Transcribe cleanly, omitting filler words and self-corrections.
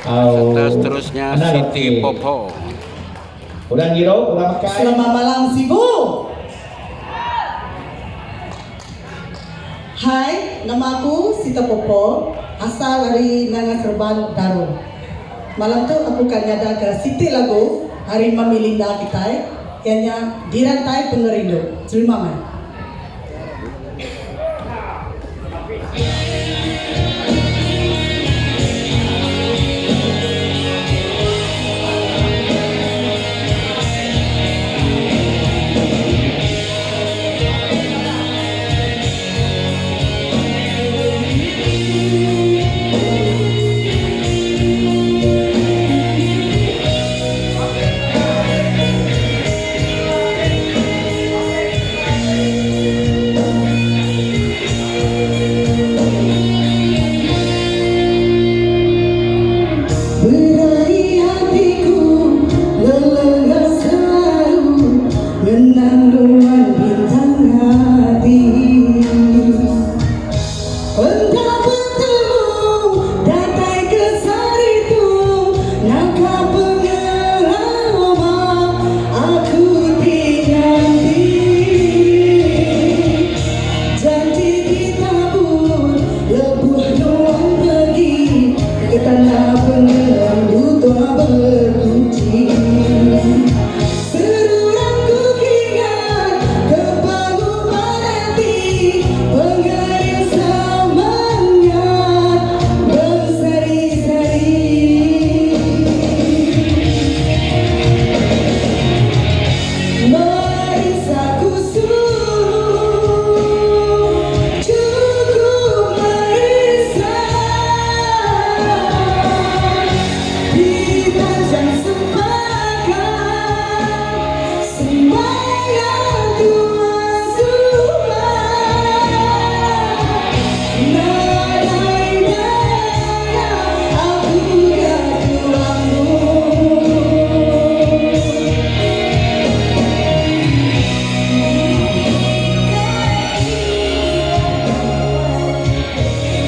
Serta seterusnya Siti Popo. Udah giro, udah makai. Selamat malam Sibu. Hai, nama aku Sita Popo, asal dari Nangaserban, Darul. Malam tu aku kanyada ke Siti lagu hari mamilinda kita, kanya dirantai pengerindu. Terima kasih.